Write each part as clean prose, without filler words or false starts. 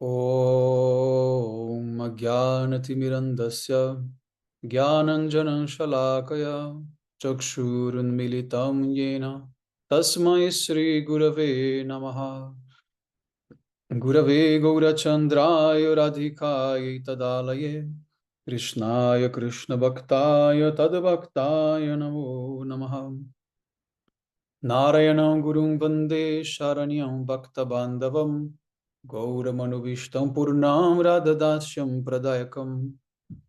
Om Ajnanatirmirandasya Jnananjana Shalakaya Chakshurunmilitam Yena Tasmai Shri Gurave Namaha Gurave Gaurachandraya Radhikaya Tadalaye Krishnaya Krishna Bhaktaya Tadbhaktaya Namo Namaha Narayanam Gurum Vande Sharanyam Bhakta Bandhavam Gauramanubhishtam Purnam Radhadasyam Pradayakam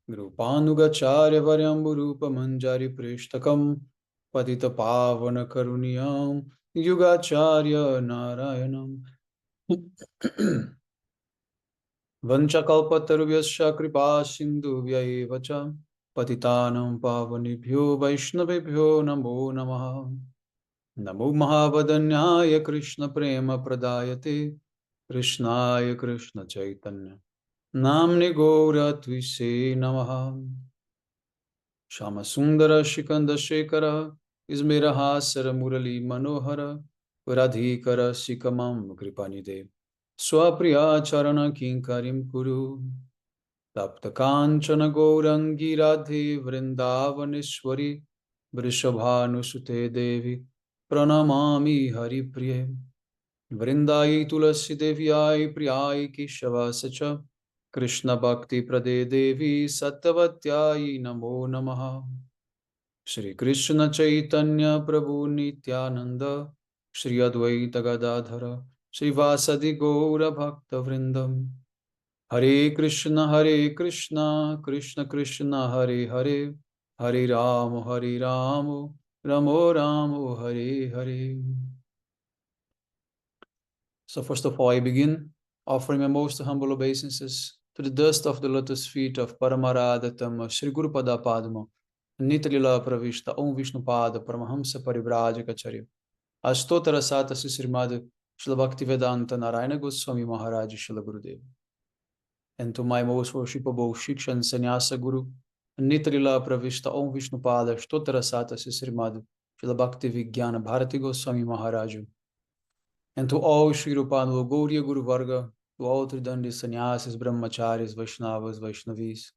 Grupánugacharya Varyamburupa Manjari Prishtakam Patita Pavana Karuniyam Yugacharya Narayanam Vanchakalpatarubhyasya Kripa Sindhubhyaeva Patitanam Pavanibhyo Vaishnavibhyo Namo Namaha Namo Mahavadanyaya Krishna Prema Pradayate Krishnaya Krishna Chaitanya Namni Gaura Tvise Namaha Shama Sundara Shikanda Shekara Ismirahasara Murali Manohara Radhikara Sikamam Kripanide Swapriya Charana Kinkarim Kuru Tapta Kanchana Gaurangi Radhe Vrindavaneshwari Vrishabhanusute Devi Pranamami Hari Priye Vrindai Tulasi Devyai Priyai Keshavasacha Krishna Bhakti Prade Devi Sattvatyai Namo Namaha Shri Krishna Chaitanya Prabhu Nityananda Shri Advaita Gadadhara Shri Vasadi Gaura Bhakta Vrindam Hare Krishna Krishna Krishna Hare Hare Hare Ramo Ramo Ramo Hare Hare. So first of all, I begin offering my most humble obeisances to the dust of the lotus feet of Paramaradatam Shri Guru Pada Padma, Nitalila Pravishta Om Vishnu Pada Paramahamsa Parivrajacharya Astotara Sata Srimad Srila Bhaktivedanta Narayana Goswami Maharaj Srila Gurudev. And to my most worshipable Shiksha and Sannyasa Guru, Nitalila Pravishta Om Vishnu Pada Astotara Sata Srimad Srila Bhakti Vijnana Bharati Goswami Maharaj. And to all Sri Rupanula Gauriya Guru Varga, to all Tridandi Sannyasis, Brahmacharis, Vaishnavas, Vaishnavis,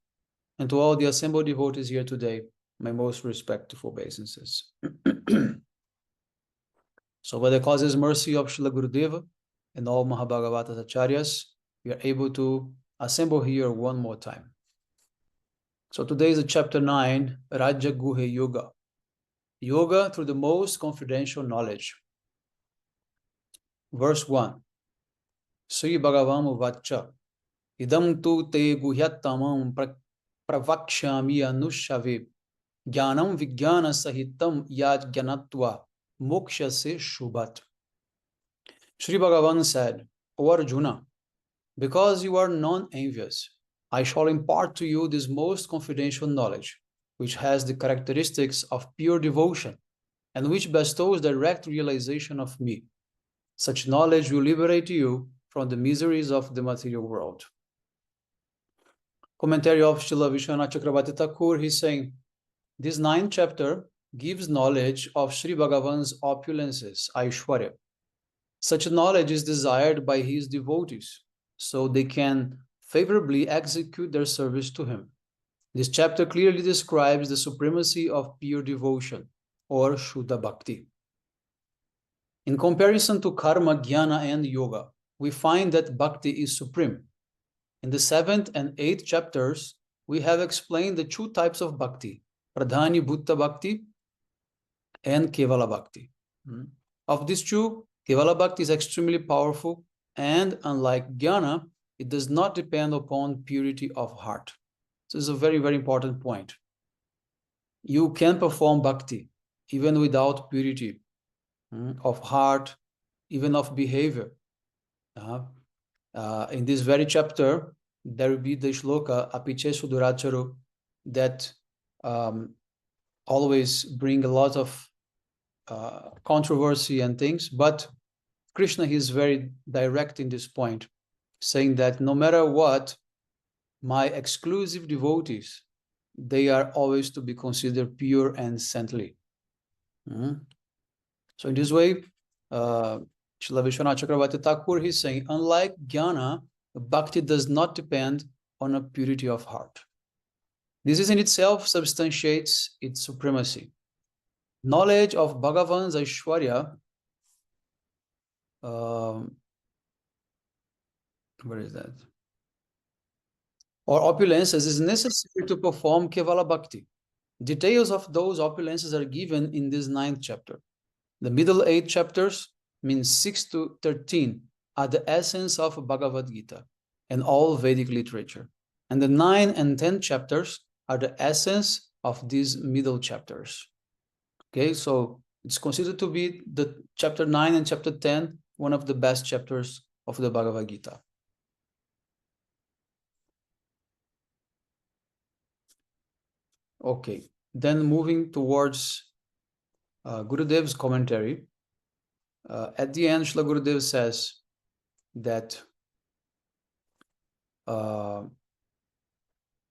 and to all the assembled devotees here today, my most respectful obeisances. So by the causeless mercy of Srila Gurudeva and all Mahabhagavata Acharyas, we are able to assemble here one more time. So today is chapter 9, Raja Guhe Yoga. Yoga through the most confidential knowledge. Verse 1. Sri Bhagavan Vacha Idam tu te guhyatamam pravakshami anushave Jnanam Vijnana Sahitam Yad Jnanatva Moksha Se Shubhat. Sri Bhagavan said, O Arjuna, because you are non-envious, I shall impart to you this most confidential knowledge, which has the characteristics of pure devotion and which bestows direct realization of me. Such knowledge will liberate you from the miseries of the material world. Commentary of Srila Vishwanath Chakravarti Thakur, he's saying, this 9th chapter gives knowledge of Sri Bhagavan's opulences, Aishwarya. Such knowledge is desired by his devotees, so they can favorably execute their service to him. This chapter clearly describes the supremacy of pure devotion, or Shuddha Bhakti. In comparison to karma, jnana, and yoga, we find that bhakti is supreme. In the 7th and 8th chapters, we have explained the 2 types of bhakti, Pradhani Bhutta Bhakti and Kevala Bhakti. Of these 2, Kevala Bhakti is extremely powerful, and unlike jnana, it does not depend upon purity of heart. So this is a very, very important point. You can perform bhakti even without purity of heart, even of behavior. In this very chapter, there will be the shloka Apiche Suduracharo that always bring a lot of controversy and things, but Krishna is very direct in this point, saying that no matter what, my exclusive devotees, they are always to be considered pure and saintly. So in this way, Srila Vishwanath Chakravarti Thakur, he's saying, unlike jnana, bhakti does not depend on a purity of heart. This is in itself substantiates its supremacy. Knowledge of Bhagavan's Aishwarya, where is that? Or opulences is necessary to perform Kevala Bhakti. Details of those opulences are given in this 9th chapter. The middle 8 chapters, means 6 to 13, are the essence of Bhagavad-gita and all Vedic literature. And the 9 and 10 chapters are the essence of these middle chapters. Okay, so it's considered to be the chapter 9 and chapter 10, one of the best chapters of the Bhagavad-gita. Okay, then moving towards Gurudev's commentary. At the end, Srila Gurudev says that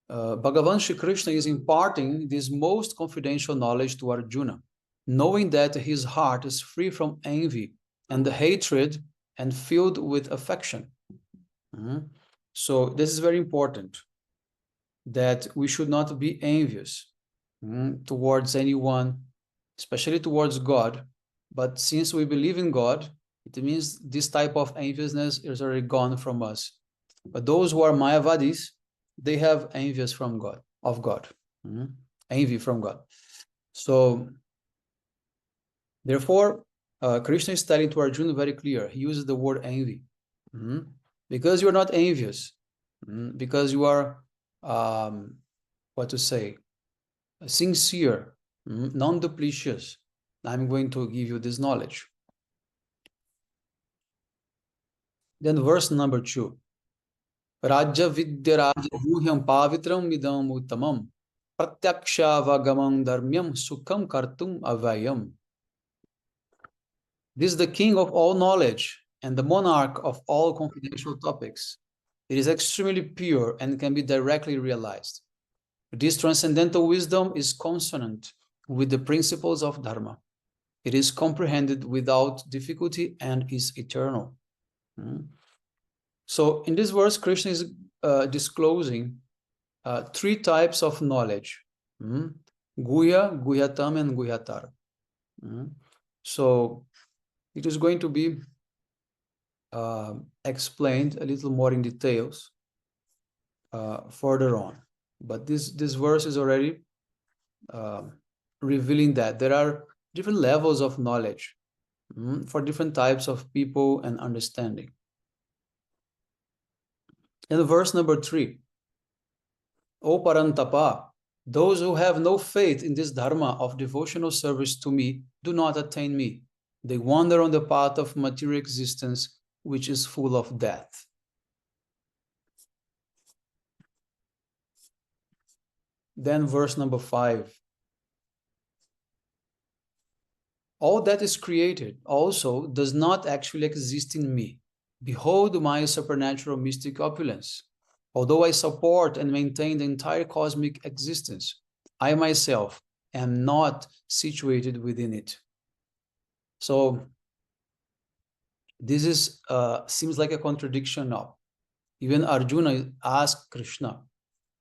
Bhagavan Shri Krishna is imparting this most confidential knowledge to Arjuna, knowing that his heart is free from envy and the hatred and filled with affection. So this is very important, that we should not be envious towards anyone, especially towards God. But since we believe in God, it means this type of enviousness is already gone from us. But those who are Mayavadis, they have envious from God, of God, envy from God. So, therefore, Krishna is telling to Arjuna very clear. He uses the word envy. Because you are not envious, because you are, what to say, sincere, non-duplicious, I'm going to give you this knowledge. Then verse number 2. Rajya vidya raja guhyam pavitram idam uttamam pratyaksha dharmyam sukham kartum avayam. This is the king of all knowledge and the monarch of all confidential topics. It is extremely pure and can be directly realized. This transcendental wisdom is consonant with the principles of Dharma. It is comprehended without difficulty and is eternal. So in this verse, Krishna is disclosing 3 types of knowledge. Guhya, Guhyatam, and Guhyatar. So it is going to be explained a little more in details further on. But this verse is already revealing that there are different levels of knowledge for different types of people and understanding. And verse number 3. O Parantapa, those who have no faith in this dharma of devotional service to me do not attain me. They wander on the path of material existence, which is full of death. Then verse number 5. All that is created also does not actually exist in me. Behold my supernatural mystic opulence. Although I support and maintain the entire cosmic existence, I myself am not situated within it. So this is seems like a contradiction now. Even Arjuna asked Krishna,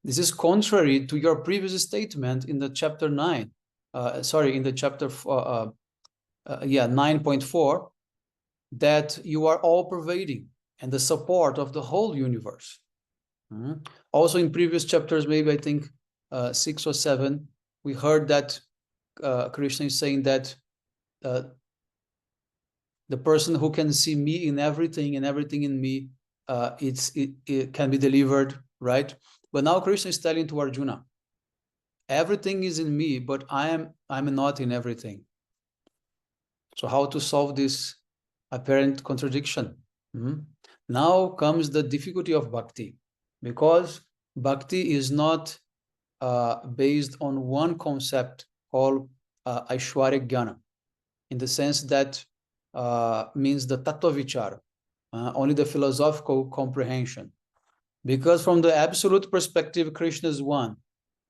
this is contrary to your previous statement in the chapter 9. In the chapter 9.4, that you are all pervading and the support of the whole universe. Also in previous chapters, maybe I think 6 or 7, we heard that Krishna is saying that the person who can see me in everything and everything in me, it can be delivered, right? But now Krishna is telling to Arjuna, everything is in me, but I'm not in everything. So how to solve this apparent contradiction? Now comes the difficulty of bhakti, because bhakti is not based on one concept called Aishwarya Jnana, in the sense that means the tattva vichara, only the philosophical comprehension. Because from the absolute perspective, Krishna is one,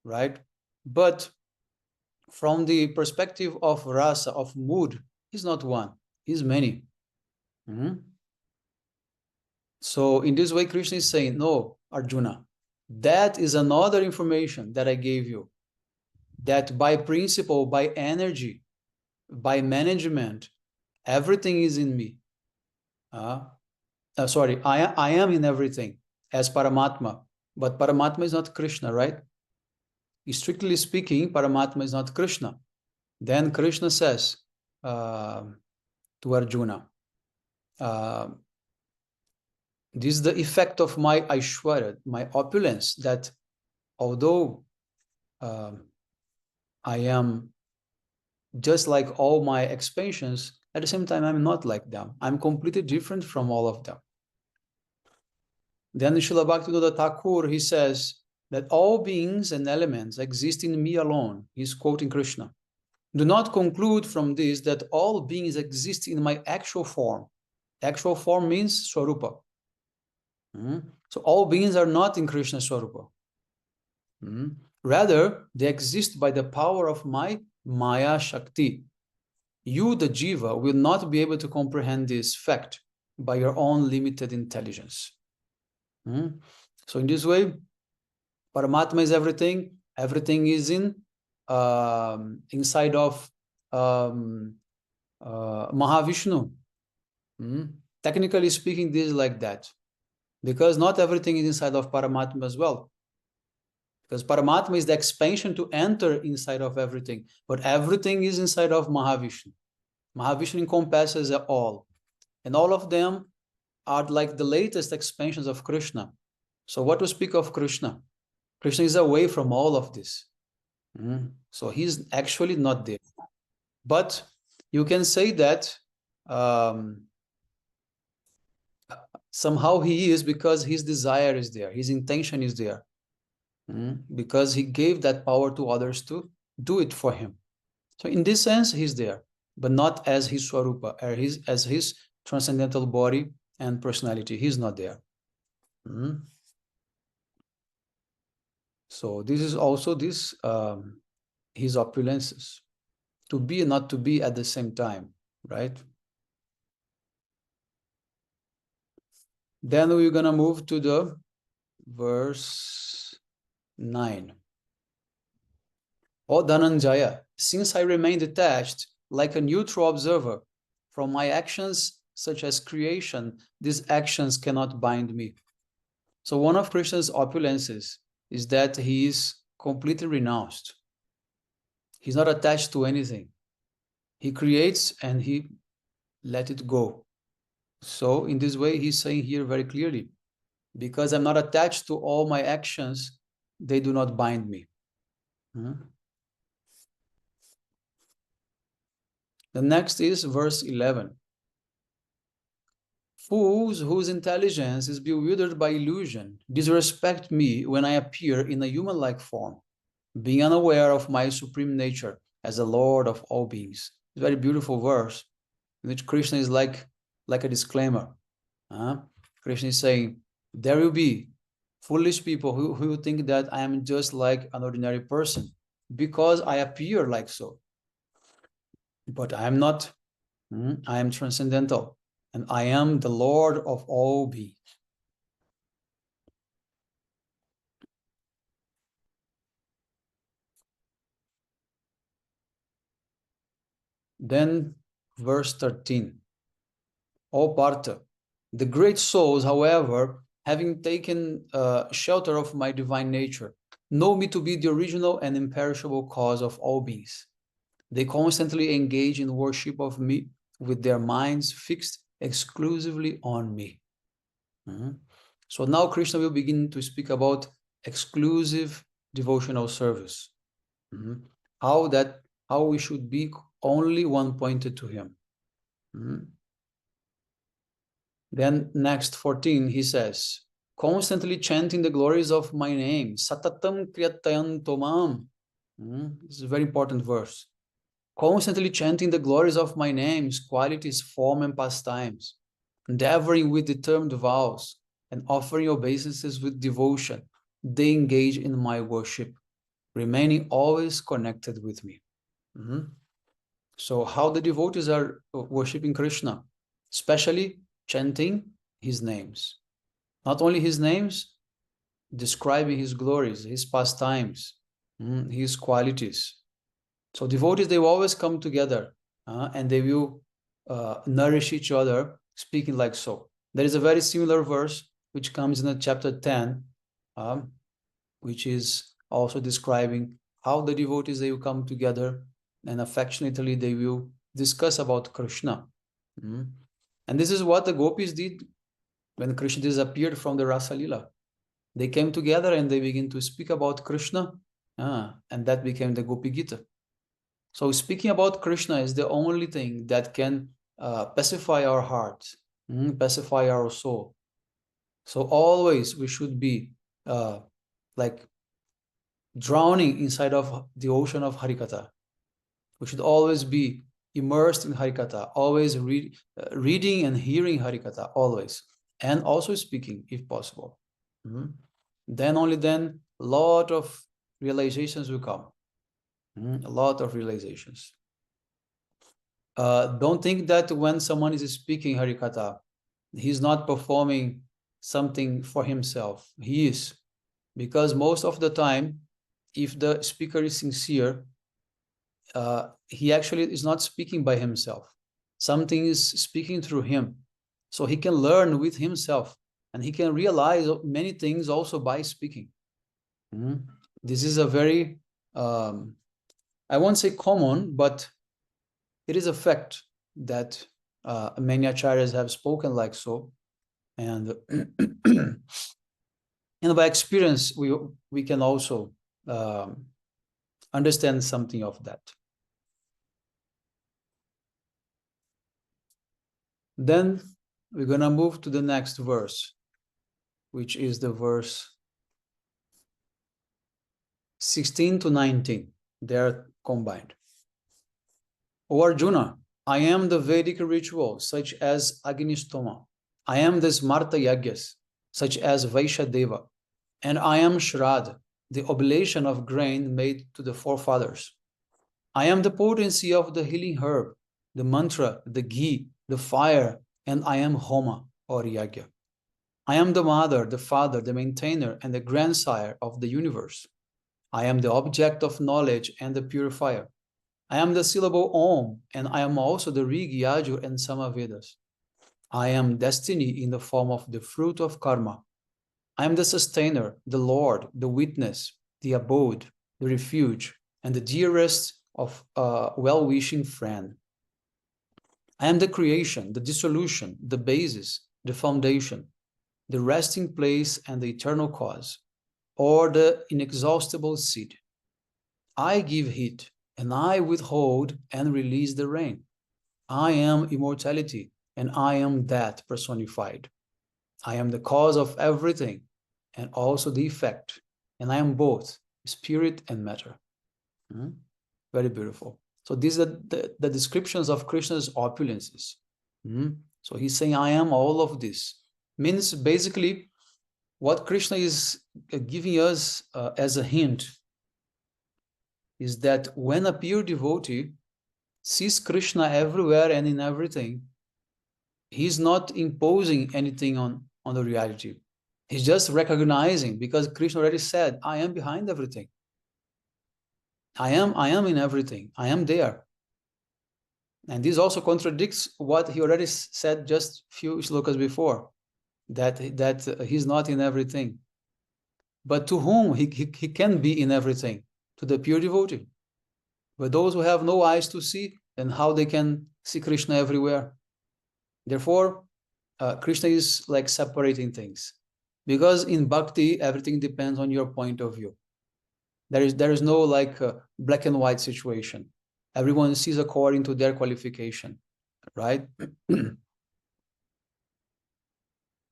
right? But from the perspective of rasa, of mood, he's not one, he's many. So in this way, Krishna is saying, no, Arjuna, that is another information that I gave you, that by principle, by energy, by management, everything is in me. Sorry, I am in everything as Paramatma, but Paramatma is not Krishna, right? Strictly speaking, Paramatma is not Krishna. Then Krishna says to Arjuna, this is the effect of my Aishwarya, my opulence, that although I am just like all my expansions, at the same time, I'm not like them. I'm completely different from all of them. Then Srila Bhaktivinoda Thakur, he says that all beings and elements exist in me alone. He's quoting Krishna. Do not conclude from this that all beings exist in my actual form. Actual form means Swarupa. So all beings are not in Krishna Swarupa. Rather, they exist by the power of my Maya Shakti. You, the Jiva, will not be able to comprehend this fact by your own limited intelligence. So in this way, Paramatma is everything. Everything is inside of Mahavishnu. Technically speaking, this is like that, because not everything is inside of Paramatma as well. Because Paramatma is the expansion to enter inside of everything, but everything is inside of Mahavishnu. Mahavishnu encompasses all, and all of them are like the latest expansions of Krishna. So what to speak of Krishna? Krishna is away from all of this. So he's actually not there. But you can say that somehow he is, because his desire is there, his intention is there, because he gave that power to others to do it for him. So in this sense, he's there, but not as his Swarupa, or as his transcendental body and personality. He's not there. So this is also this his opulences, to be and not to be at the same time, right? Then we're gonna move to the verse 9. O Dhananjaya, since I remain detached like a neutral observer from my actions, such as creation, these actions cannot bind me. So one of Krishna's opulences is that he is completely renounced. He's not attached to anything. He creates and he let it go. So in this way, he's saying here very clearly, because I'm not attached to all my actions, they do not bind me. The next is verse 11. Fools whose intelligence is bewildered by illusion disrespect me when I appear in a human-like form, being unaware of my supreme nature as the Lord of all beings. It's a very beautiful verse in which Krishna is like a disclaimer. Krishna is saying, there will be foolish people who think that I am just like an ordinary person because I appear like so. But I am not. I am transcendental, and I am the Lord of all beings. Then verse 13. O Partha, the great souls, however, having taken shelter of my divine nature, know me to be the original and imperishable cause of all beings. They constantly engage in worship of me with their minds fixed exclusively on me. So now Krishna will begin to speak about exclusive devotional service. How we should be only one pointed to him. Then next 14, he says, constantly chanting the glories of my name, satatam kriyatayantomam. This is a very important verse. Constantly chanting the glories of my name's qualities, form, and pastimes, endeavoring with determined vows, and offering obeisances with devotion, they engage in my worship, remaining always connected with me. So how the devotees are worshipping Krishna, especially chanting his names. Not only his names, describing his glories, his pastimes, his qualities. So devotees, they will always come together and they will nourish each other, speaking like so. There is a very similar verse which comes in chapter 10, which is also describing how the devotees, they will come together and affectionately they will discuss about Krishna. And this is what the gopis did when Krishna disappeared from the Rasa Lila. They came together and they began to speak about Krishna, and that became the Gopi-gita. So speaking about Krishna is the only thing that can pacify our heart, pacify our soul. So always we should be like drowning inside of the ocean of Harikatha. We should always be immersed in Harikatha, always reading and hearing Harikatha, always, and also speaking if possible. Then only then a lot of realizations will come. A lot of realizations. Don't think that when someone is speaking Harikatha, he's not performing something for himself. He is. Because most of the time, if the speaker is sincere, he actually is not speaking by himself. Something is speaking through him. So he can learn with himself and he can realize many things also by speaking. This is a very, I won't say common, but it is a fact that many acharyas have spoken like so. And, and by experience, we can also understand something of that. Then we're going to move to the next verse, which is the verse 16 to 19. They are combined. O Arjuna, I am the Vedic ritual, such as Agnistoma. I am the Smarta Yagyas, such as Vaishadeva. And I am Shrad, the oblation of grain made to the forefathers. I am the potency of the healing herb, the mantra, the ghee, the fire, and I am Homa, or Yagya. I am the mother, the father, the maintainer, and the grandsire of the universe. I am the object of knowledge and the purifier. I am the syllable Om, and I am also the Rig, Yajur, and Samavedas. I am destiny in the form of the fruit of karma. I am the sustainer, the Lord, the witness, the abode, the refuge, and the dearest of a well-wishing friend. I am the creation, the dissolution, the basis, the foundation, the resting place, and the eternal cause, or the inexhaustible seed. I give heat, and I withhold and release the rain. I am immortality, and I am that personified. I am the cause of everything, and also the effect, and I am both spirit and matter. Very beautiful. So these are the descriptions of Krishna's opulences. So he's saying, I am all of this. Means basically what Krishna is giving us as a hint is that when a pure devotee sees Krishna everywhere and in everything, he's not imposing anything on the reality. He's just recognizing, because Krishna already said, I am behind everything. I am in everything. I am there. And this also contradicts what he already said just a few shlokas before, that he's not in everything. But to whom he can be in everything? To the pure devotee. But those who have no eyes to see, then how they can see Krishna everywhere? Therefore, Krishna is like separating things. Because in bhakti, everything depends on your point of view. There is no like black and white situation. Everyone sees according to their qualification, right?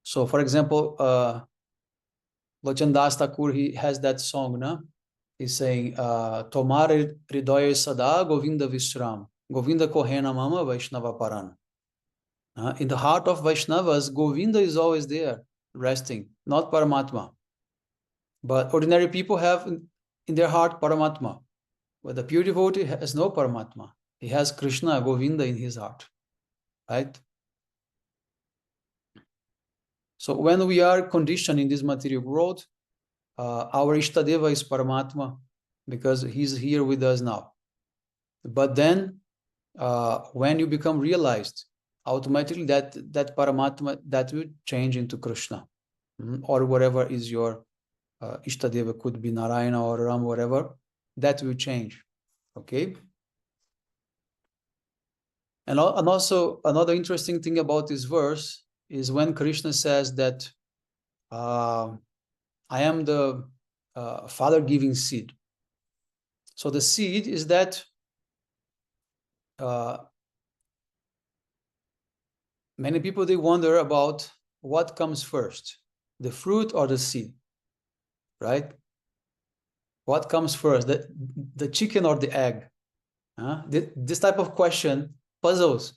So, for example, Lochandas Thakur, he has that song, no? He's saying, Tomar Hridoya Sada Govinda Vishram, Govinda Kohena Mama Vaishnava Paran. In the heart of Vaishnavas, Govinda is always there, resting, not Paramatma. But ordinary people have in their heart Paramatma. But the pure devotee has no Paramatma. He has Krishna, Govinda in his heart, right? So when we are conditioned in this material world, our Ishtadeva is Paramatma, because he's here with us now. But then when you become realized, automatically that Paramatma, that will change into Krishna, or whatever is your Ishtadeva, could be Narayana or Ram, whatever, that will change. Okay. And also another interesting thing about this verse is when Krishna says that I am the father giving seed. So the seed is that many people, they wonder about what comes first, the fruit or the seed, right? What comes first, the chicken or the egg? This type of question puzzles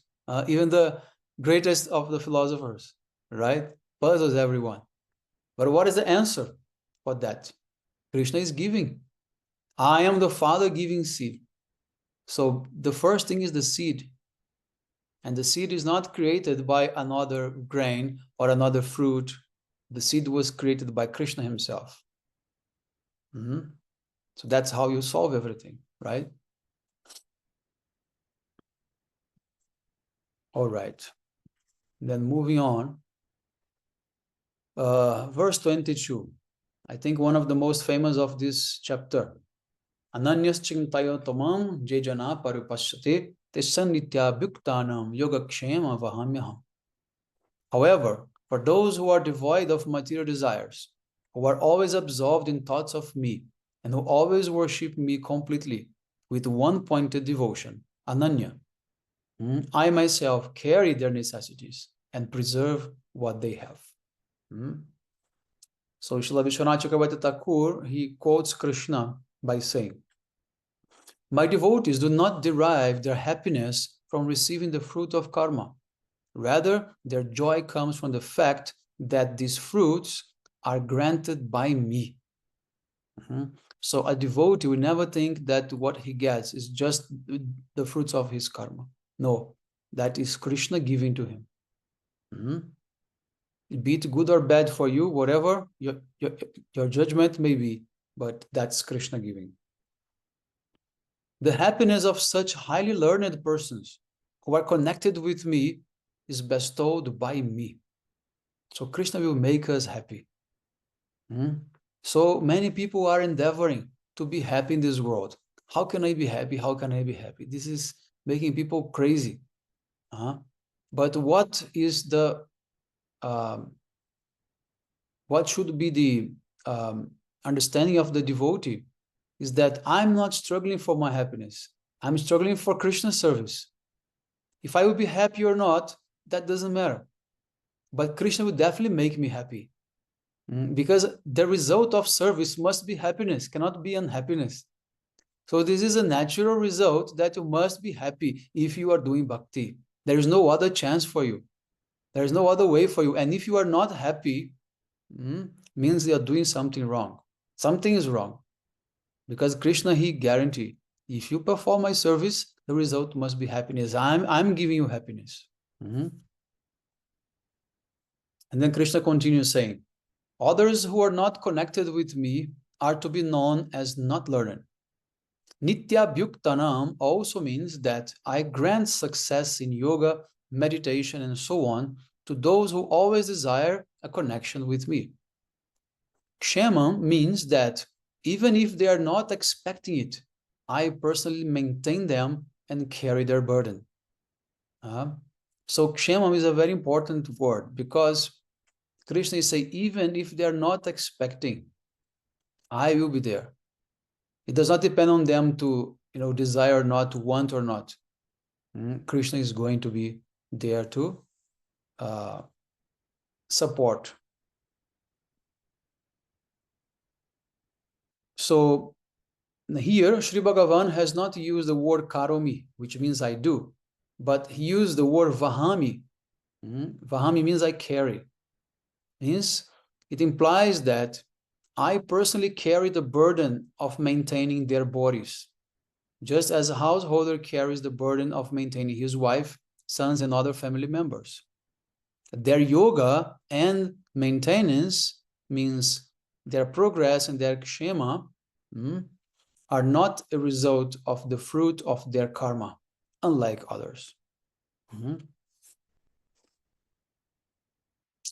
even the greatest of the philosophers, right? Puzzles everyone. But what is the answer for that? Krishna is giving. I am the father giving seed. So the first thing is the seed. And the seed is not created by another grain or another fruit. The seed was created by Krishna himself. So that's how you solve everything, right? All right. Then moving on. Verse 22. I think one of the most famous of this chapter. Ananyas chintayo tamam jejana parupashyate tesannitya bhuktanam yogakshema vahamyaham. However, for those who are devoid of material desires, who are always absorbed in thoughts of me, and who always worship me completely with one-pointed devotion, Ananya, I myself carry their necessities and preserve what they have. So Srila Vishwanath Chakravarti Thakur, he quotes Krishna by saying, my devotees do not derive their happiness from receiving the fruit of karma. Rather, their joy comes from the fact that these fruits are granted by me. So a devotee will never think that what he gets is just the fruits of his karma. No, that is Krishna giving to him. Be it good or bad for you, whatever your judgment may be, but that's Krishna giving. The happiness of such highly learned persons who are connected with me is bestowed by me. So Krishna will make us happy. So many people are endeavoring to be happy in this world. How can I be happy? How can I be happy? This is making people crazy. But what is the what should be the understanding of the devotee is that I'm not struggling for my happiness. I'm struggling for Krishna's service. If I will be happy or not, that doesn't matter. But Krishna will definitely make me happy. Because the result of service must be happiness, cannot be unhappiness. So this is a natural result that you must be happy if you are doing bhakti. There is no other chance for you. There is no other way for you. And if you are not happy, means you are doing something wrong. Something is wrong. Because Krishna, he guaranteed, if you perform my service, the result must be happiness. I'm giving you happiness. And then Krishna continues saying, others who are not connected with me are to be known as not learned. Nitya Bhuktanam also means that I grant success in yoga, meditation, and so on to those who always desire a connection with me. Kshemam means that even if they are not expecting it, I personally maintain them and carry their burden. So Kshemam is a very important word because Krishna is saying, even if they are not expecting, I will be there. It does not depend on them to, desire or not, to want or not. Krishna is going to be there to support. So here, Sri Bhagavan has not used the word karomi, which means I do, but he used the word vahami. Vahami means I carry. It implies that I personally carry the burden of maintaining their bodies, just as a householder carries the burden of maintaining his wife, sons, and other family members. Their yoga and maintenance means their progress and their kshema are not a result of the fruit of their karma, unlike others.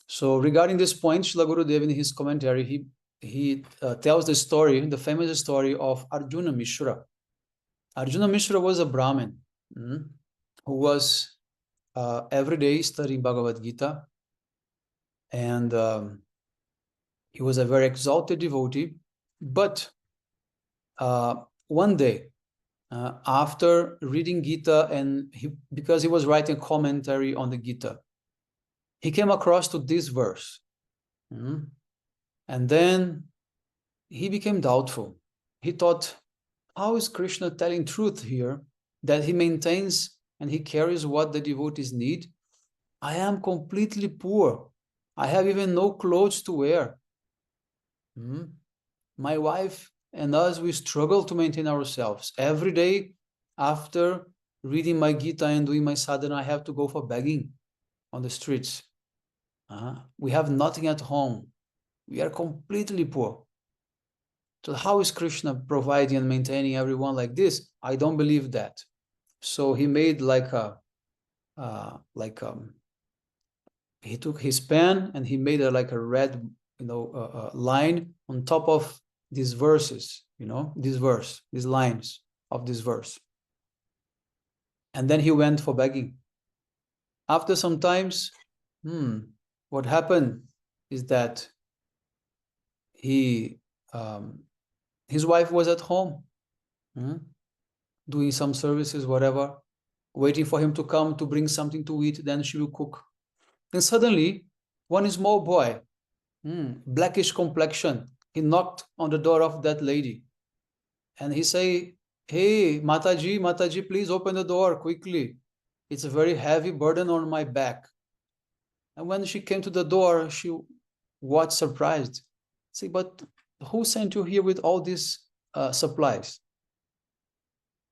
So regarding this point, Srila Gurudev in his commentary, he tells the story, the famous story of Arjuna Mishra. Arjuna Mishra was a Brahmin who was every day studying Bhagavad-gita, and he was a very exalted devotee. But one day, after reading Gita, and because he was writing a commentary on the Gita, he came across to this verse. And then he became doubtful. He thought, how is Krishna telling truth here, that he maintains and he carries what the devotees need? I am completely poor. I have even no clothes to wear. My wife and us, we struggle to maintain ourselves. Every day after reading my Gita and doing my sadhana, I have to go for begging on the streets. We have nothing at home. We are completely poor. So how is Krishna providing and maintaining everyone like this? I don't believe that. So he made he took his pen and he made a red, line on top of these verses, these lines of this verse. And then he went for begging. After some times, what happened is that his wife was at home, doing some services, whatever, waiting for him to come to bring something to eat, then she will cook. And suddenly, one small boy, blackish complexion, he knocked on the door of that lady. And he say, hey, Mataji, please open the door quickly. It's a very heavy burden on my back. And when she came to the door, she was surprised. Say, but who sent you here with all these supplies?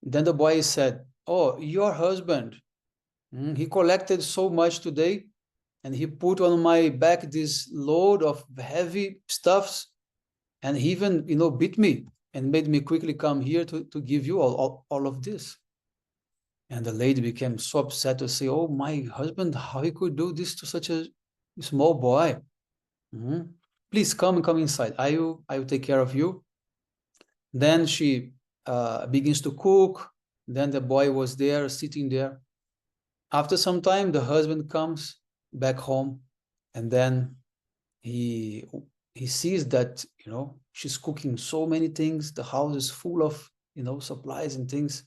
Then the boy said, oh, your husband. He collected so much today, and he put on my back this load of heavy stuffs, and he even, beat me and made me quickly come here to give you all of this. And the lady became so upset to say, oh, my husband, how he could do this to such a small boy? Please come inside. I will take care of you. Then she begins to cook. Then the boy was there, sitting there. After some time, the husband comes back home, and then he sees that, she's cooking so many things. The house is full of, supplies and things.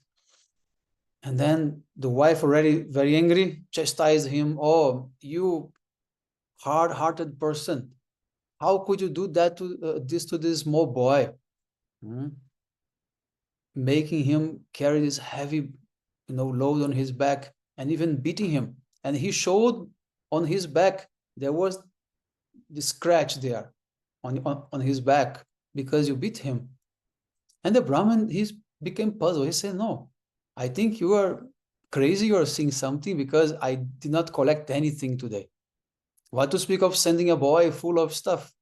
And then the wife, already very angry, chastised him. Oh, you hard-hearted person. How could you do that to this small boy? Making him carry this heavy, load on his back, and even beating him. And he showed on his back, there was the scratch there on his back because you beat him. And the Brahmin, he became puzzled. He said, no, I think you are crazy. You are seeing something, because I did not collect anything today. What to speak of sending a boy full of stuff?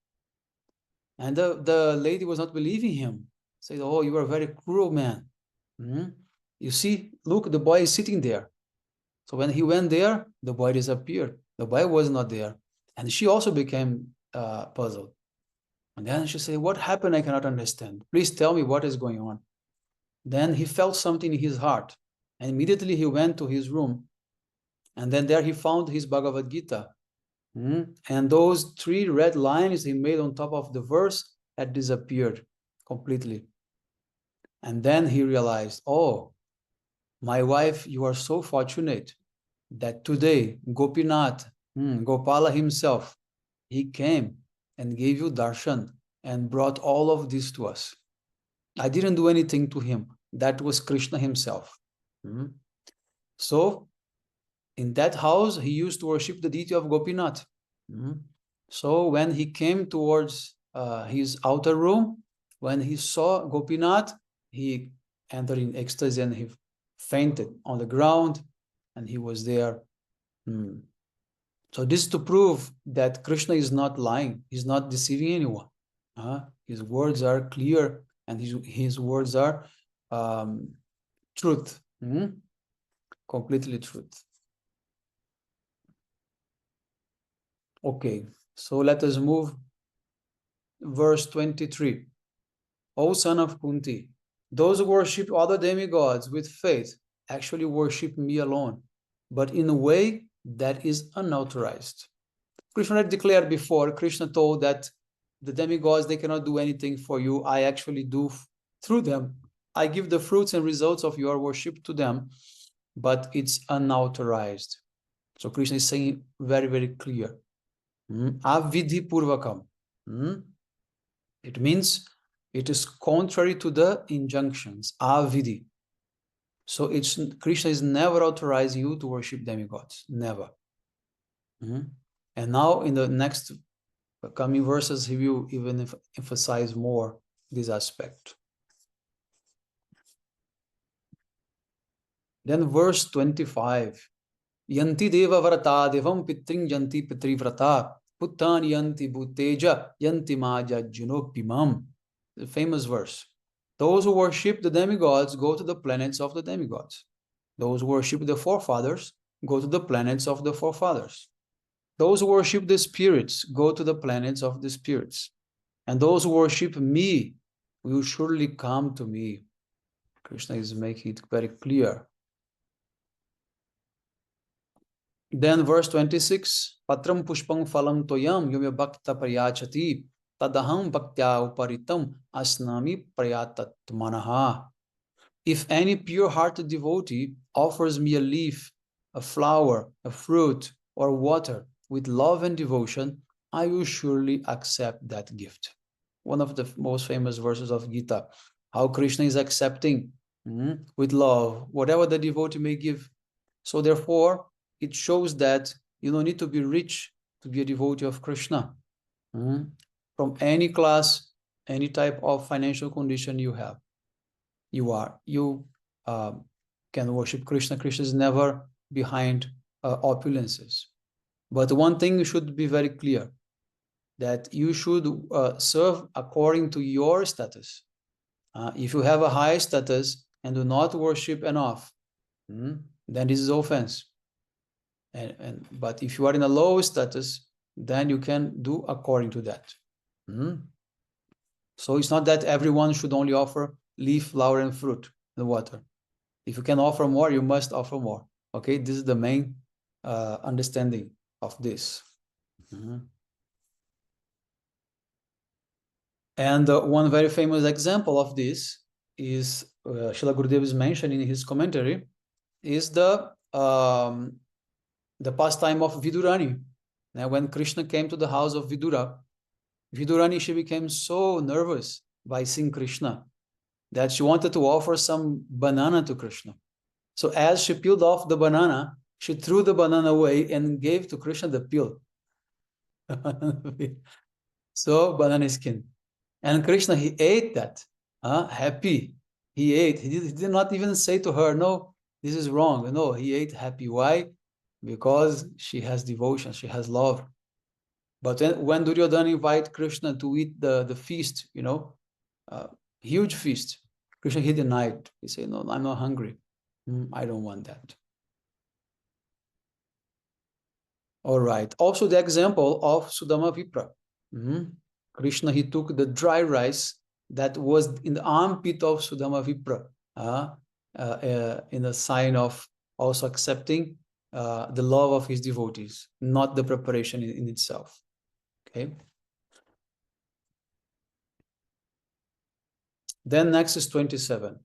And the lady was not believing him. Said, oh, you are a very cruel man. You see, look, the boy is sitting there. So when he went there, the boy disappeared. The boy was not there. And she also became puzzled. And then she said, what happened? I cannot understand. Please tell me what is going on. Then he felt something in his heart. And immediately he went to his room. And then there he found his Bhagavad-gita. And those 3 red lines he made on top of the verse had disappeared completely. And then he realized, oh, my wife, you are so fortunate that today Gopinath, Gopala himself, he came and gave you darshan and brought all of this to us. I didn't do anything to him. That was Krishna himself. So in that house, he used to worship the deity of Gopinath. So when he came towards his outer room, when he saw Gopinath, he entered in ecstasy and he fainted on the ground, and he was there So this is to prove that Krishna is not lying. He's not deceiving anyone. His words are clear, and his words are truth. Completely truth. Okay, so let us move. Verse 23. O son of Kunti, those who worship other demigods with faith actually worship me alone, but in a way that is unauthorized. Krishna had declared before, Krishna told that the demigods, they cannot do anything for you. I actually do through them. I give the fruits and results of your worship to them, but it's unauthorized. So Krishna is saying very, very clear. Avidhi purvakam. It means it is contrary to the injunctions, avidhi. So Krishna is never authorizing you to worship demigods, never. And now in the next coming verses, he will even emphasize more this aspect. Then verse 25. Yanti deva vrata devam pitring yanti pitrivrata puttan yanti bhuteja yanti maja junopimam. The famous verse. Those who worship the demigods go to the planets of the demigods. Those who worship the forefathers go to the planets of the forefathers. Those who worship the spirits go to the planets of the spirits. And those who worship me will surely come to me. Krishna is making it very clear. Then verse 26, Patram pushpam phalam toyam yumya bhakta prayachati tadaham bhaktya uparitam asnami prayatatmanaha. If any pure-hearted devotee offers me a leaf, a flower, a fruit, or water with love and devotion, I will surely accept that gift. One of the most famous verses of Gita, how Krishna is accepting with love whatever the devotee may give. So therefore, it shows that you don't need to be rich to be a devotee of Krishna. From any class, any type of financial condition you have, you can worship Krishna. Krishna is never behind opulences. But one thing you should be very clear, that you should serve according to your status. If you have a high status and do not worship enough, then this is offense. But if you are in a low status, then you can do according to that. So it's not that everyone should only offer leaf, flower, and fruit and water. If you can offer more, you must offer more. Okay, this is the main understanding of this. And one very famous example of this is Srila Gurudev is mentioned in his commentary, is the pastime of Vidurani. Now, when Krishna came to the house of Vidurani, she became so nervous by seeing Krishna that she wanted to offer some banana to Krishna. So as she peeled off the banana, she threw the banana away and gave to Krishna the peel. So banana skin. And Krishna, he ate that, happy. He ate. He did not even say to her, no, this is wrong. No, he ate happy. Why? Because she has devotion, she has love. But when Duryodhana invited Krishna to eat the feast, huge feast, Krishna, he denied. He said, no, I'm not hungry. I don't want that. All right. Also the example of Sudama Vipra. Krishna, he took the dry rice that was in the armpit of Sudama Vipra in a sign of also accepting the love of his devotees, not the preparation in itself. Okay. Then next is 27.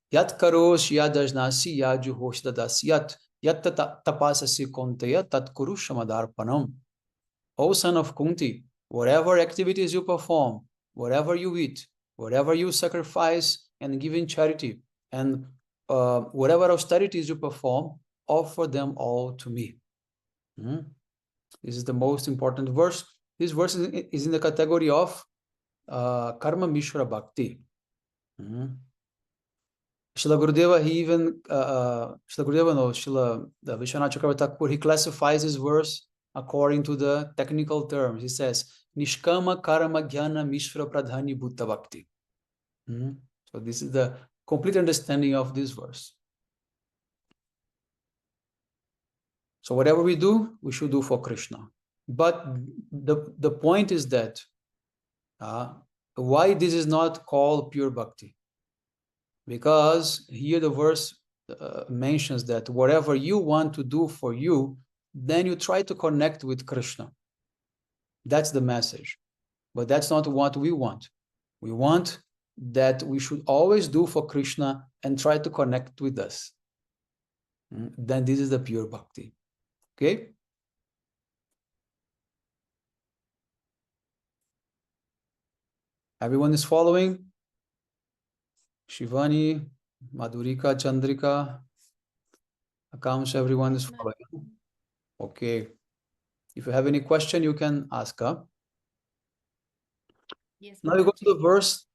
Yat karosh yadajnasi yajuhosh dadasyat yat tapasasi konteya tat kuru shamadarpanam. O son of Kunti, whatever activities you perform, whatever you eat, whatever you sacrifice and give in charity, and whatever austerities you perform, offer them all to me. This is the most important verse. This verse is in the category of Karma Mishra Bhakti. Srila Gurudeva, he even, Srila Vishwanath Chakravarti Thakur, he classifies this verse according to the technical terms. He says, Nishkama Karma Jnana Mishra Pradhani Bhutta Bhakti. So this is the complete understanding of this verse. So whatever we do, we should do for Krishna. But the point is that why this is not called pure bhakti? Because here the verse mentions that whatever you want to do for you, then you try to connect with Krishna. That's the message. But that's not what we want. We want that we should always do for Krishna and try to connect with us. Then this is the pure bhakti. Okay? Everyone is following? Shivani, Madhurika, Chandrika, Akamsh, everyone is following. Okay. If you have any question, you can ask. Yes, now you go to the verse.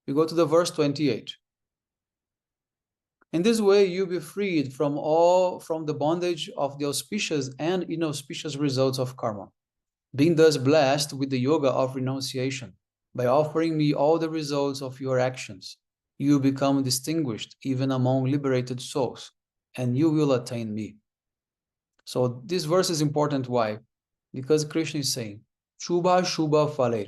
You go to the verse 28. In this way, you be freed from the bondage of the auspicious and inauspicious results of karma, being thus blessed with the yoga of renunciation. By offering me all the results of your actions, you become distinguished even among liberated souls, and you will attain me. So this verse is important. Why? Because Krishna is saying, Shubha Shubha Phaler,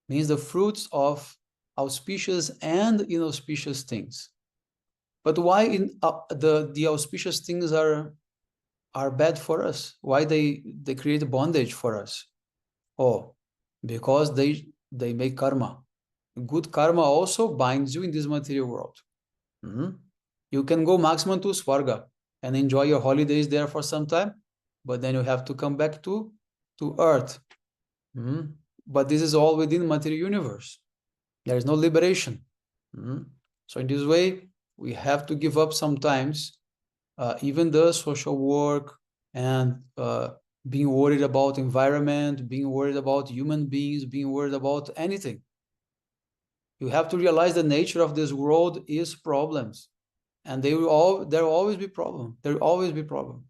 means the fruits of auspicious and inauspicious things. But why the auspicious things are bad for us? Why they create bondage for us? Oh, because they make karma. Good karma also binds you in this material world. You can go maximum to Swarga and enjoy your holidays there for some time, but then you have to come back to earth. But this is all within the material universe. There is no liberation. So in this way, we have to give up sometimes even the social work and being worried about environment, being worried about human beings, being worried about anything. You have to realize the nature of this world is problems, and there will always be problem. There will always be problem.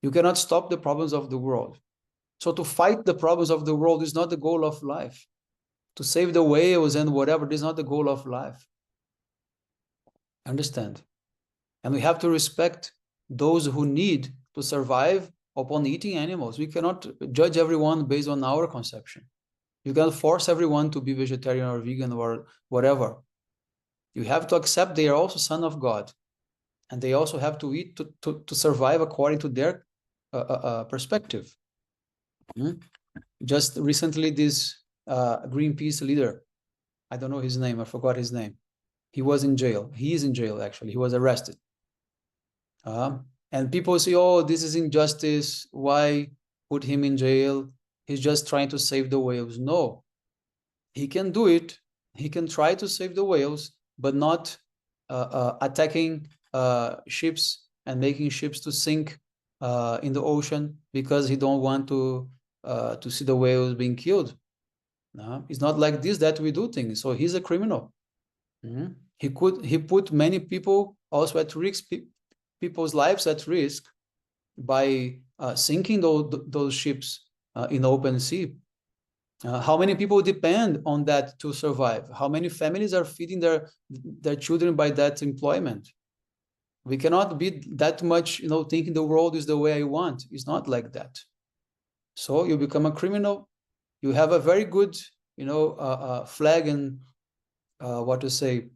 You cannot stop the problems of the world. So to fight the problems of the world is not the goal of life. To save the whales and whatever, this is not the goal of life. Understand? And we have to respect those who need to survive upon eating animals. We cannot judge everyone based on our conception. You cannot force everyone to be vegetarian or vegan or whatever. You have to accept they are also son of God, and they also have to eat to survive according to their perspective. Just recently, this Greenpeace leader, I don't know his name, I forgot his name. He was in jail. He is in jail, actually. He was arrested. And people say, oh, this is injustice. Why put him in jail? He's just trying to save the whales. No, he can do it. He can try to save the whales, but not attacking ships and making ships to sink in the ocean because he don't want to see the whales being killed. No, it's not like this that we do things. So he's a criminal. He put many people also at risk, people's lives at risk by sinking those ships in open sea. How many people depend on that to survive? How many families are feeding their children by that employment? We cannot be that much, thinking the world is the way I want. It's not like that. So you become a criminal. You have a very good, flag and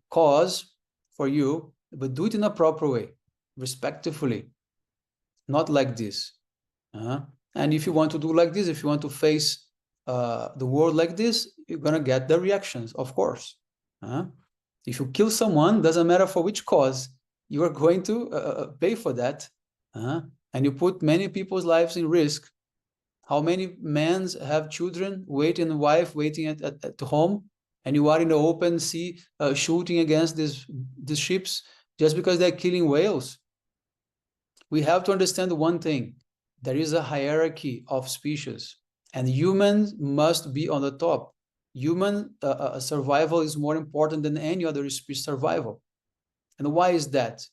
cause for you, but do it in a proper way, respectfully, not like this. And if you want to do like this, if you want to face the world like this, you're gonna get the reactions, of course. If you kill someone, doesn't matter for which cause, you are going to pay for that. And you put many people's lives in risk. How many men have children waiting, wife waiting at home, and you are in the open sea shooting against these ships just because they're killing whales? We have to understand one thing. There is a hierarchy of species, and humans must be on the top. Human survival is more important than any other species survival. And why is that?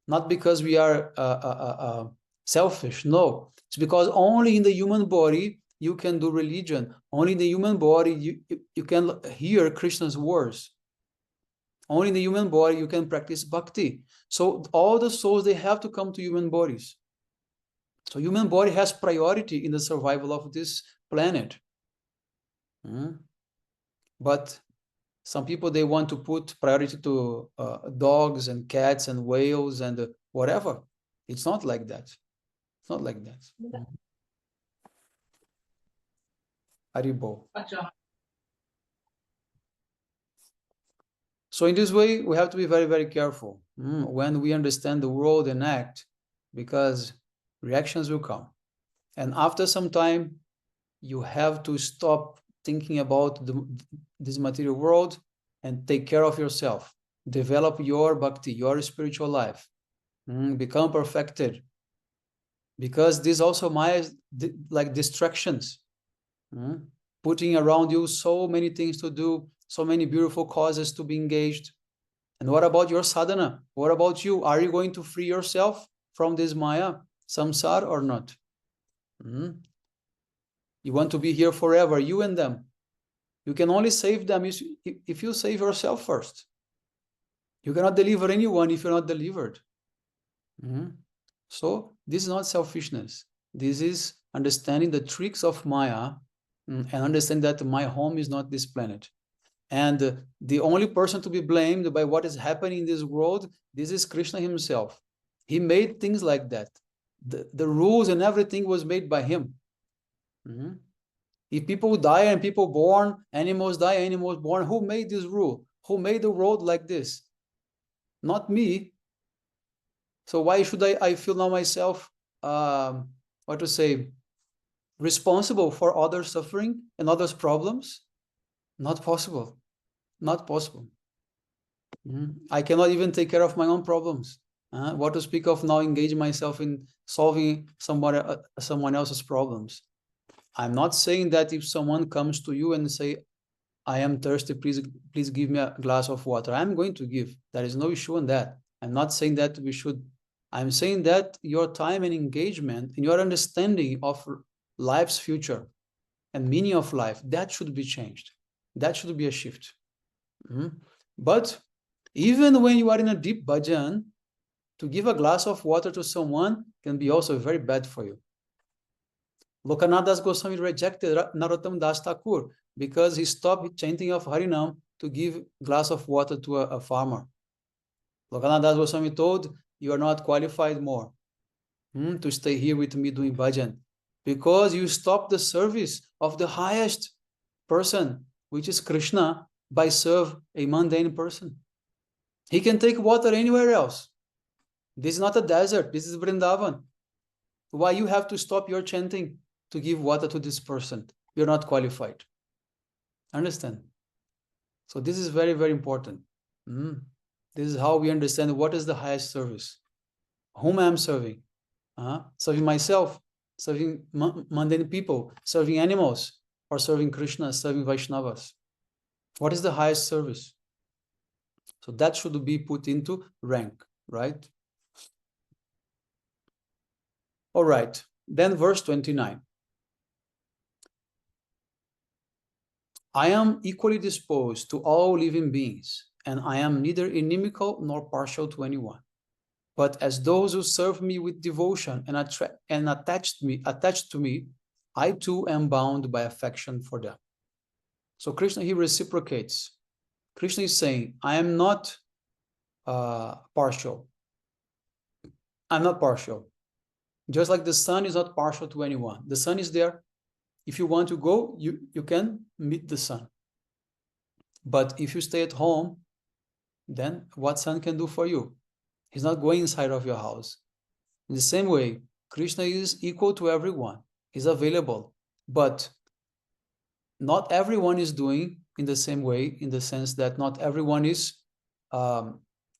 Not because we are selfish. No, it's because only in the human body you can do religion. Only in the human body you can hear Krishna's words. Only in the human body you can practice bhakti. So all the souls, they have to come to human bodies. So human body has priority in the survival of this planet. But some people, they want to put priority to dogs and cats and whales and whatever. It's not like that. It's not like that. Haribo. So in this way, we have to be very, very careful when we understand the world and act, because reactions will come. And after some time, you have to stop thinking about this material world and take care of yourself. Develop your bhakti, your spiritual life. Become perfected. Because this also might like distractions. Putting around you so many things to do, so many beautiful causes to be engaged. And what about your sadhana? What about you? Are you going to free yourself from this Maya, samsara, or not? You want to be here forever, you and them. You can only save them if you save yourself first. You cannot deliver anyone if you're not delivered. So this is not selfishness. This is understanding the tricks of Maya and understand that my home is not this planet. And the only person to be blamed by what is happening in this world, this is Krishna himself. He made things like that. The rules and everything was made by him. If people die and people born, animals die, animals born, who made this rule? Who made the world like this? Not me. So why should I feel now myself, what to say, responsible for others' suffering and others' problems? Not possible. Not possible. I cannot even take care of my own problems. What to speak of now engaging myself in solving someone else's problems? I'm not saying that if someone comes to you and say, I am thirsty, please give me a glass of water, I'm going to give. There is no issue on that. I'm not saying that we should. I'm saying that your time and engagement and your understanding of life's future and meaning of life, that should be changed. That should be a shift. But even when you are in a deep bhajan, to give a glass of water to someone can be also very bad for you. Lokanath Das Goswami rejected Narottam Das Thakur because he stopped chanting of Harinam to give a glass of water to a farmer. Lokanath Das Goswami told, you are not qualified more to stay here with me doing bhajan, because you stopped the service of the highest person, which is Krishna, by serve a mundane person. He can take water anywhere else. This is not a desert. This is Vrindavan. Why you have to stop your chanting to give water to this person? You're not qualified. Understand? So this is very, very important. This is how we understand what is the highest service. Whom I am serving? Serving myself, serving mundane people, serving animals, or serving Krishna, serving Vaishnavas. What is the highest service? So that should be put into rank, right? All right, then verse 29. I am equally disposed to all living beings, and I am neither inimical nor partial to anyone. But as those who serve me with devotion and attached to me, I too am bound by affection for them. So Krishna, he reciprocates. Krishna is saying, I am not partial. I'm not partial. Just like the sun is not partial to anyone. The sun is there. If you want to go, you can meet the sun. But if you stay at home, then what sun can do for you? He's not going inside of your house. In the same way, Krishna is equal to everyone. He's available. But not everyone is doing in the same way, in the sense that not everyone is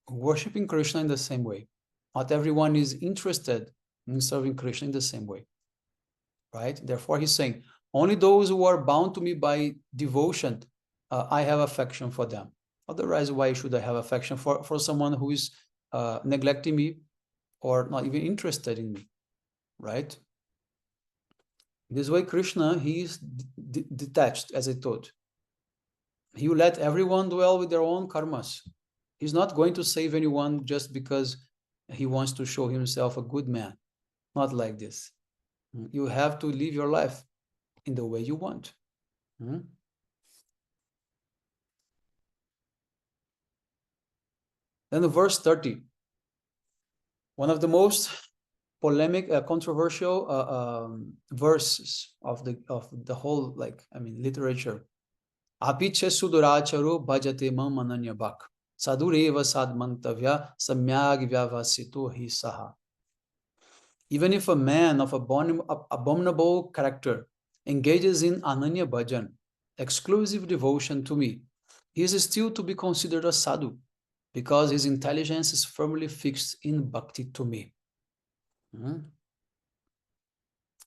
worshiping Krishna in the same way. Not everyone is interested in serving Krishna in the same way. Right? Therefore, he's saying, only those who are bound to me by devotion, I have affection for them. Otherwise, why should I have affection for someone who is neglecting me or not even interested in me? right? This way, Krishna, he is detached, as I told. He will let everyone dwell with their own karmas. He's not going to save anyone just because he wants to show himself a good man. Not like this. You have to live your life in the way you want. Then verse 30. One of the most polemic, controversial verses of the whole, literature. Apiche suduracharo bhajate mam ananya bhak. Sadureva sadmantavya samyag vyavasito hi saha. Even if a man of abominable character engages in ananya bhajan, exclusive devotion to me, he is still to be considered a sadhu, because his intelligence is firmly fixed in bhakti to me. Then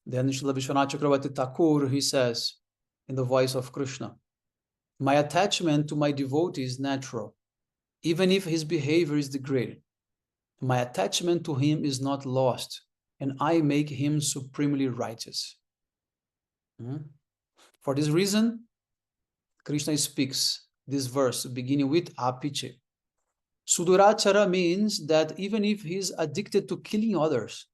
Srila Vishwanath Chakravarti Thakur, he says, in the voice of Krishna, my attachment to my devotee is natural, even if his behavior is degraded. My attachment to him is not lost, and I make him supremely righteous. For this reason, Krishna speaks this verse beginning with apiche. Sudurachara means that even if he's addicted to killing others,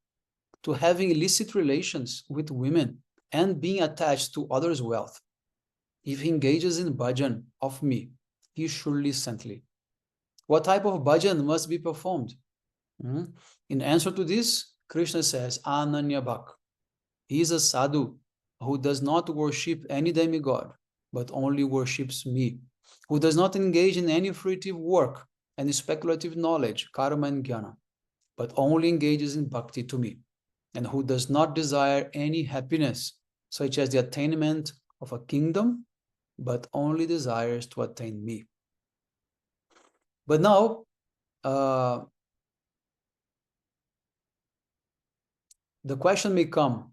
to having illicit relations with women, and being attached to others' wealth, if he engages in bhajan of me, he is surely saintly. What type of bhajan must be performed? In answer to this, Krishna says, Ananya Bhak. He is a sadhu who does not worship any demigod, but only worships me, who does not engage in any fruitive work and speculative knowledge, karma and jnana, but only engages in bhakti to me, and who does not desire any happiness, such as the attainment of a kingdom, but only desires to attain me. But now, the question may come,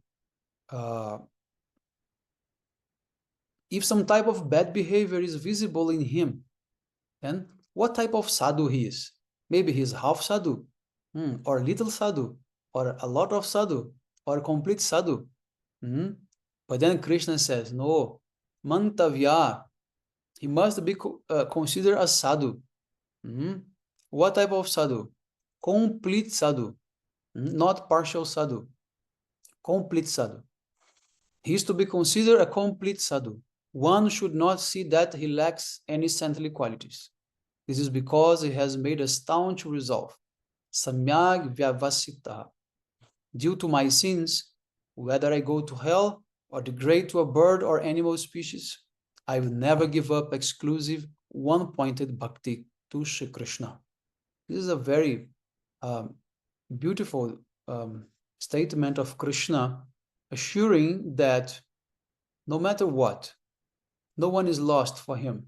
if some type of bad behavior is visible in him, then what type of sadhu he is? Maybe he's half sadhu, or little sadhu, or a lot of sadhu, or complete sadhu. But then Krishna says, no, mantavya, he must be considered a sadhu. What type of sadhu? Complete sadhu, not partial sadhu. Complete sadhu. He is to be considered a complete sadhu. One should not see that he lacks any saintly qualities. This is because he has made a staunch resolve. Samyag vyavasita. Due to my sins, whether I go to hell or degrade to a bird or animal species, I will never give up exclusive, one-pointed bhakti to Shri Krishna. This is a very beautiful statement of Krishna, assuring that no matter what, no one is lost for him.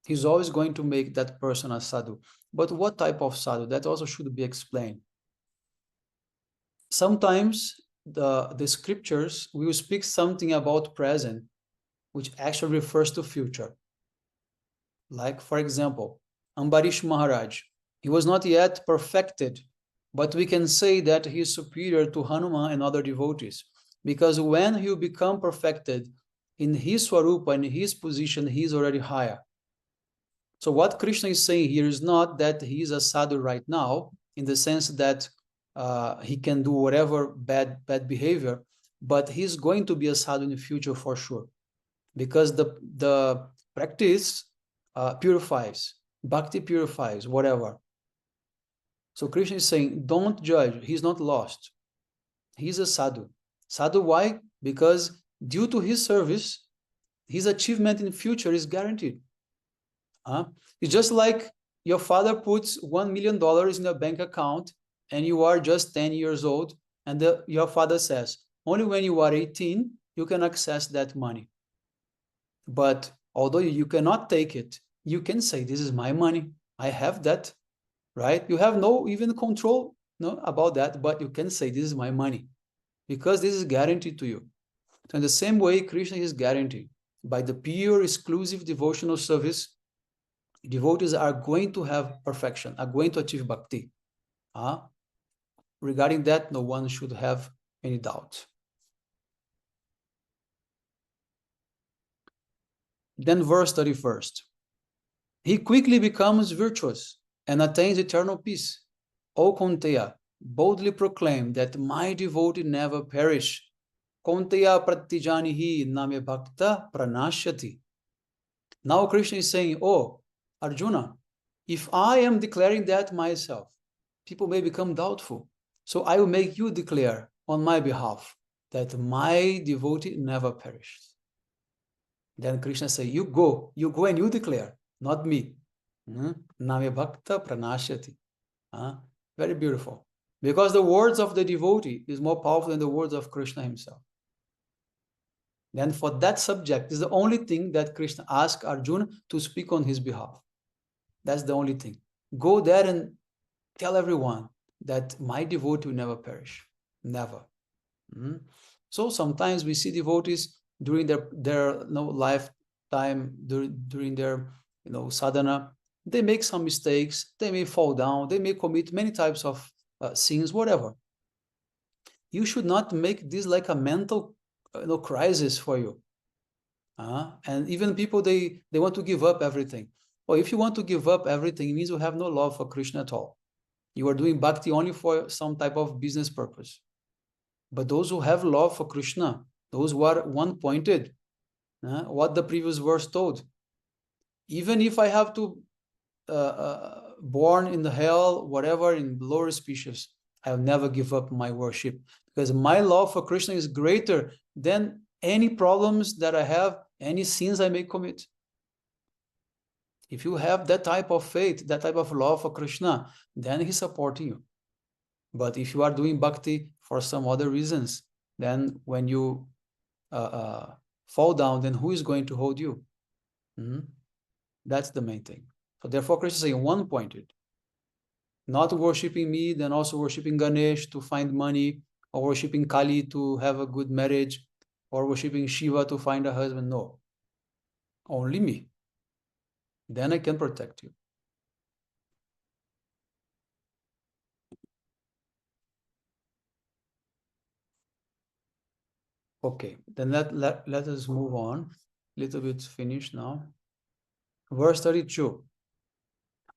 He's always going to make that person a sadhu. But what type of sadhu? That also should be explained. Sometimes the scriptures will speak something about present, which actually refers to future. Like, for example, Ambarish Maharaj, he was not yet perfected, but we can say that he is superior to Hanuman and other devotees, because when he will become perfected in his swarupa, in his position, he is already higher. So what Krishna is saying here is not that he is a sadhu right now, in the sense that he can do whatever bad behavior, but he's going to be a sadhu in the future for sure, because the practice purifies, bhakti purifies, whatever. So Krishna is saying, don't judge, he's not lost. He's a sadhu. Sadhu, why? Because due to his service, his achievement in the future is guaranteed. It's just like your father puts $1 million in a bank account and you are just 10 years old, and your father says, only when you are 18, you can access that money. But although you cannot take it, you can say, this is my money. I have that, right? You have no even control about that, but you can say, this is my money, because this is guaranteed to you. So in the same way, Krishna is guaranteed. By the pure, exclusive devotional service, devotees are going to have perfection, are going to achieve bhakti. Regarding that, no one should have any doubt. Then verse 31st. He quickly becomes virtuous and attains eternal peace. O Konteya, boldly proclaim that my devotee never perish. Konteya pratijanihi name bhakta pranashyati. Now Krishna is saying, oh, Arjuna, if I am declaring that myself, people may become doubtful. So I will make you declare on my behalf that my devotee never perished. Then Krishna says, you go and you declare, not me. Name bhakta pranashyati. Very beautiful. Because the words of the devotee is more powerful than the words of Krishna himself. Then for that subject is the only thing that Krishna asked Arjuna to speak on his behalf. That's the only thing. Go there and tell everyone that my devotee will never perish. Never. So sometimes we see devotees during their lifetime, during their sadhana, they make some mistakes, they may fall down, they may commit many types of sins, whatever. You should not make this like a mental crisis for you. And even people, they want to give up everything. Well, if you want to give up everything, it means you have no love for Krishna at all. You are doing bhakti only for some type of business purpose. But those who have love for Krishna, those who are one-pointed, what the previous verse told, even if I have to born in the hell, whatever, in lower species, I'll never give up my worship, because my love for Krishna is greater than any problems that I have, any sins I may commit. If you have that type of faith, that type of love for Krishna, then he's supporting you. But if you are doing bhakti for some other reasons, then when you fall down, then who is going to hold you? That's the main thing. So therefore, Krishna is saying one-pointed. Not worshipping me, then also worshipping Ganesh to find money, or worshipping Kali to have a good marriage, or worshipping Shiva to find a husband. No. Only me. Then I can protect you. Okay, then let us move on. Little bit finished now. Verse 32.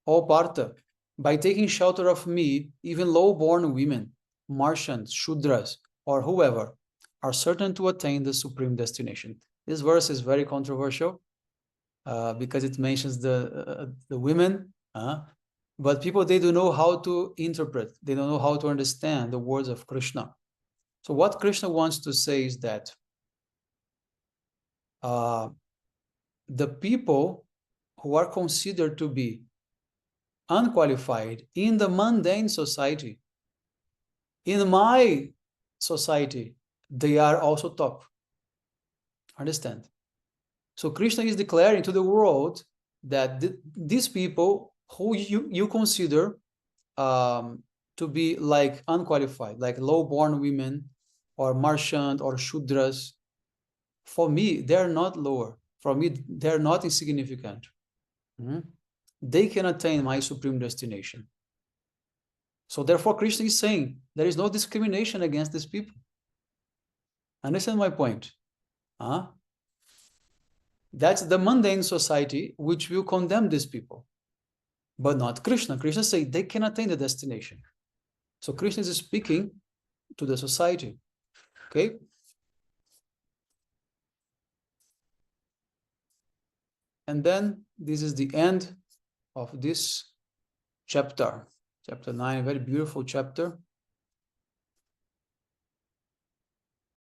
O Partha, by taking shelter of me, even low-born women, merchants, Shudras, or whoever, are certain to attain the supreme destination. This verse is very controversial because it mentions the women, but people, they don't know how to interpret. They don't know how to understand the words of Krishna. So what Krishna wants to say is that the people who are considered to be unqualified in the mundane society, in my society, they are also top. Understand? So Krishna is declaring to the world that these people who you consider to be like unqualified, like low-born women or merchant or Shudras, for me, they're not lower. For me, they're not insignificant. They can attain my supreme destination. So therefore, Krishna is saying there is no discrimination against these people. Understand my point? That's the mundane society which will condemn these people, but not Krishna. Krishna says they can attain the destination. So Krishna is speaking to the society. Okay? And then this is the end of this chapter. Chapter 9, very beautiful chapter.